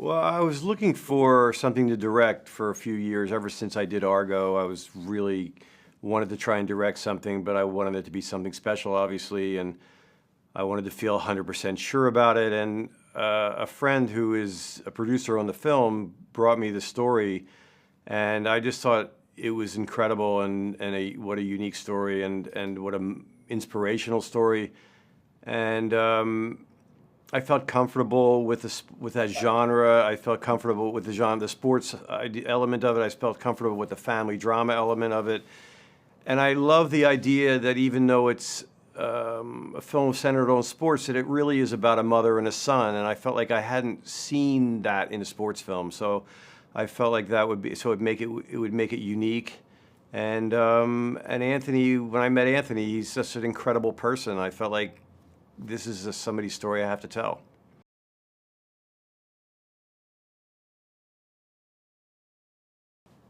Well, I was looking for something to direct for a few years. Ever since I did Argo, I was really wanted to try and direct something, but I wanted it to be something special, obviously, and I wanted to feel 100% sure about it. And a friend who is a producer on the film brought me the story, and I just thought it was incredible what a unique story and what an inspirational story. And I felt comfortable with that genre. I felt comfortable with the genre, the sports element of it. I felt comfortable with the family drama element of it. And I love the idea that even though it's a film centered on sports, that it really is about a mother and a son. And I felt like I hadn't seen that in a sports film, so I felt like that would be it would make it unique. And Anthony, when I met Anthony, he's such an incredible person. I felt like this is somebody's story I have to tell.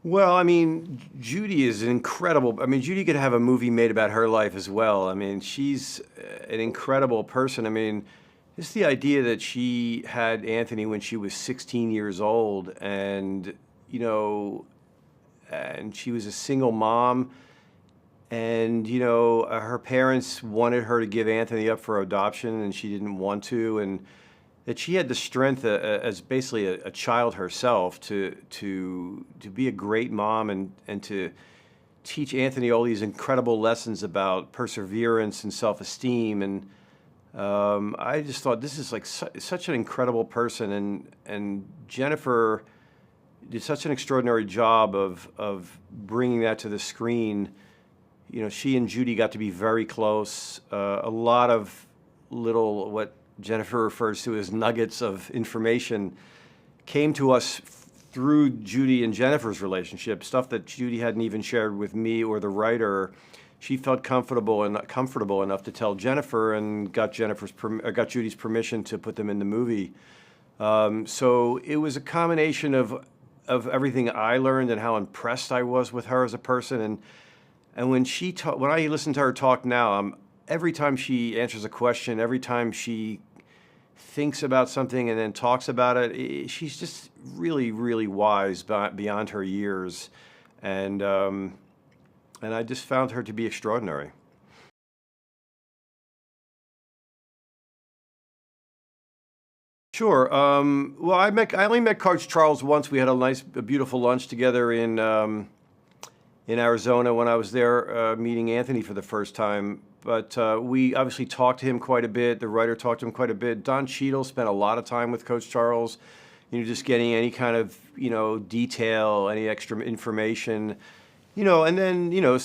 Well, I mean, Judy is incredible. I mean, Judy could have a movie made about her life as well. I mean, she's an incredible person. I mean, just the idea that she had Anthony when she was 16 years old, and and she was a single mom, and her parents wanted her to give Anthony up for adoption, and she didn't want to, and that she had the strength as basically a child herself to be a great mom and to teach Anthony all these incredible lessons about perseverance and self-esteem. And I just thought this is like such an incredible person, and Jennifer did such an extraordinary job of bringing that to the screen. She and Judy got to be very close. A lot of little, what Jennifer refers to as nuggets of information, came to us through Judy and Jennifer's relationship, stuff that Judy hadn't even shared with me or the writer. She felt comfortable enough to tell Jennifer, and got Judy's permission to put them in the movie. So it was a combination of everything I learned and how impressed I was with her as a person. And when I listen to her talk now, every time she answers a question, every time she thinks about something and then talks about it, she's just really, really wise beyond her years. And I just found her to be extraordinary. Sure. Well, I only met Coach Charles once. We had a beautiful lunch together in Arizona when I was there meeting Anthony for the first time. But we obviously talked to him quite a bit. The writer talked to him quite a bit. Doncheadle spent a lot of time with Coach Charles, just getting any kind of, detail, any extra information, and then,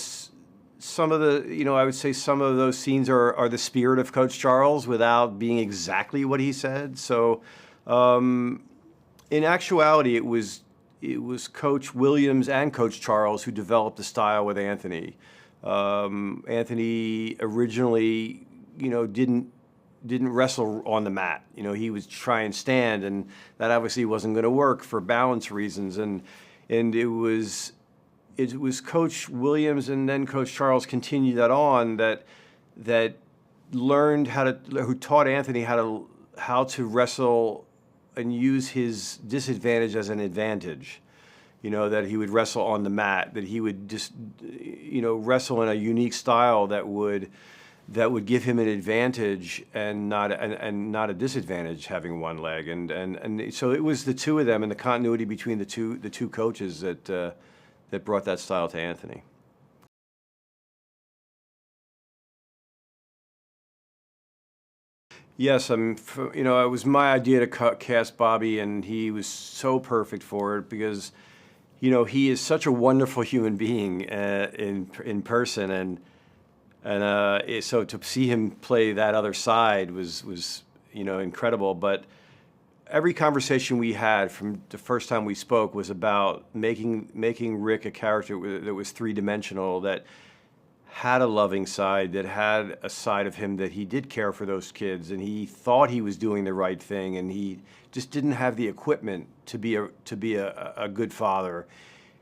some of the, I would say some of those scenes are the spirit of Coach Charles without being exactly what he said. So in actuality, it was Coach Williams and Coach Charles who developed the style with Anthony. Anthony originally, didn't wrestle on the mat. He would try and stand, and that obviously wasn't going to work for balance reasons. And it was Coach Williams and then Coach Charles continued that on, that learned who taught Anthony how to wrestle and use his disadvantage as an advantage. That he would wrestle on the mat, that he would just, wrestle in a unique style that would give him an advantage and not a disadvantage having one leg. And so it was the two of them and the continuity between the two coaches that brought that style to Anthony. Yes, it was my idea to cast Bobby, and he was so perfect for it because he is such a wonderful human being in person, and so to see him play that other side was incredible. But every conversation we had from the first time we spoke was about making Rick a character that was three-dimensional, that had a loving side, that had a side of him that he did care for those kids, and he thought he was doing the right thing, and he just didn't have the equipment to be a good father.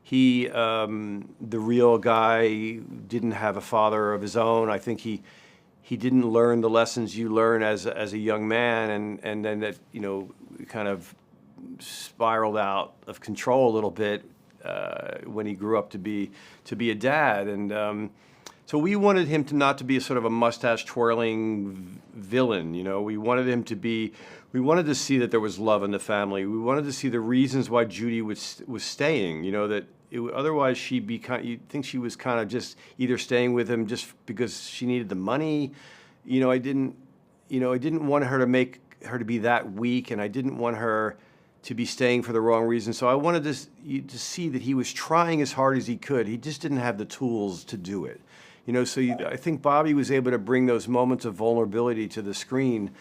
He, the real guy, didn't have a father of his own. I think he didn't learn the lessons you learn as a young man, and then that kind of spiraled out of control a little bit when he grew up to be a dad. And so we wanted him to not to be a sort of a mustache twirling villain. You know, we wanted to see that there was love in the family. We wanted to see the reasons why Judy was staying. You know, that otherwise she'd be you'd think she was kind of just either staying with him just because she needed the money. You know, I didn't want her to be that weak, and I didn't want her to be staying for the wrong reason. So I wanted to see that he was trying as hard as he could. He just didn't have the tools to do it. You know, so I think Bobby was able to bring those moments of vulnerability to the screen.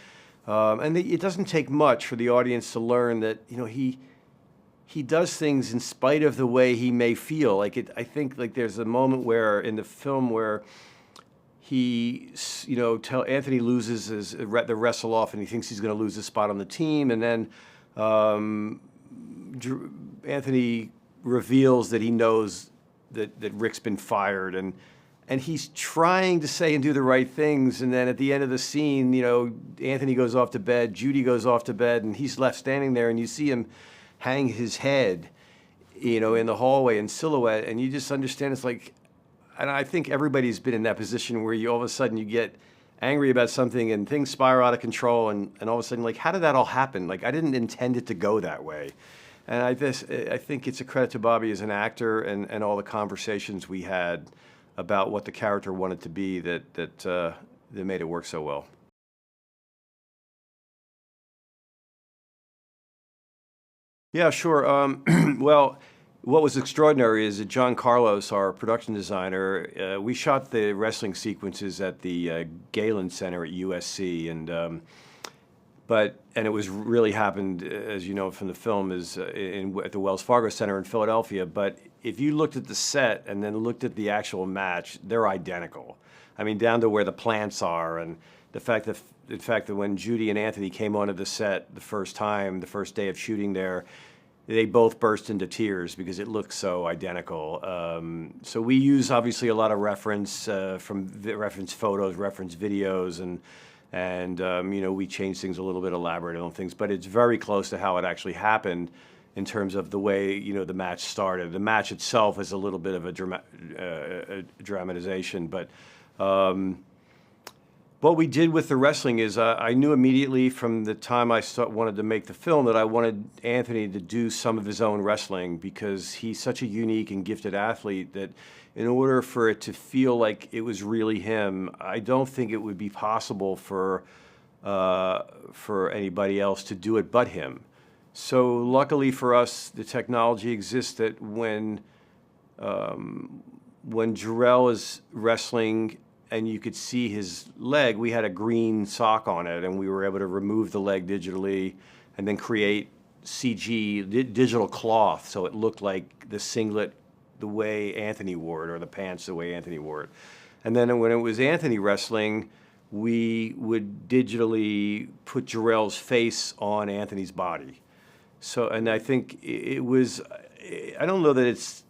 And it doesn't take much for the audience to learn that, you know, he does things in spite of the way he may feel. I think there's a moment where in the film where he, you know, Anthony loses the wrestle off, and he thinks he's going to lose his spot on the team, and then Anthony reveals that he knows that Rick's been fired, and he's trying to say and do the right things, and then at the end of the scene, you know, Anthony goes off to bed, Judy goes off to bed, and he's left standing there, and you see him hang his head, you know, in the hallway in silhouette, and you just understand it's like, and I think everybody's been in that position where you all of a sudden you get angry about something and things spiral out of control, and all of a sudden, like, how did that all happen? Like, I didn't intend it to go that way. And I think it's a credit to Bobby as an actor and all the conversations we had about what the character wanted to be that made it work so well. Yeah, sure. Well, what was extraordinary is that John Carlos, our production designer, we shot the wrestling sequences at the Galen Center at USC, and it was really happened, as you know from the film, is at the Wells Fargo Center in Philadelphia. But if you looked at the set and then looked at the actual match, they're identical. I mean, down to where the plants are, and the fact that when Judy and Anthony came onto the set the first day of shooting there, they both burst into tears because it looked so identical. So we use obviously a lot of reference photos, reference videos, and you know, we change things a little bit, elaborate on things, but it's very close to how it actually happened in terms of the way, you know, the match started. The match itself is a little bit of a dramatization, but what we did with the wrestling is I knew immediately from the time I wanted to make the film that I wanted Anthony to do some of his own wrestling, because he's such a unique and gifted athlete that in order for it to feel like it was really him, I don't think it would be possible for anybody else to do it but him. So luckily for us, the technology exists that when Jharrel is wrestling and you could see his leg, we had a green sock on it, and we were able to remove the leg digitally and then create CG, digital cloth, so it looked like the singlet the way Anthony wore it, or the pants the way Anthony wore it. And then when it was Anthony wrestling, we would digitally put Jharrel's face on Anthony's body. So, and I think it was, I don't know that it's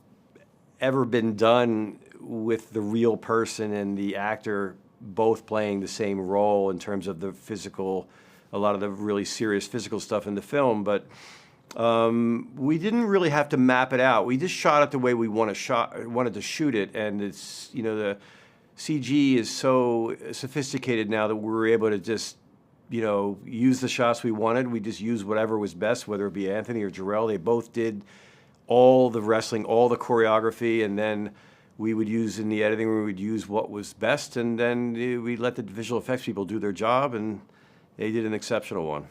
ever been done with the real person and the actor both playing the same role in terms of the physical, a lot of the really serious physical stuff in the film, but we didn't really have to map it out. We just shot it the way we wanted to shoot it, and it's, you know, the CG is so sophisticated now that we were able to just, you know, use the shots we wanted. We just used whatever was best, whether it be Anthony or Jharrel. They both did all the wrestling, all the choreography, and then we would use in the editing, we would use what was best, and then we let the visual effects people do their job, and they did an exceptional one.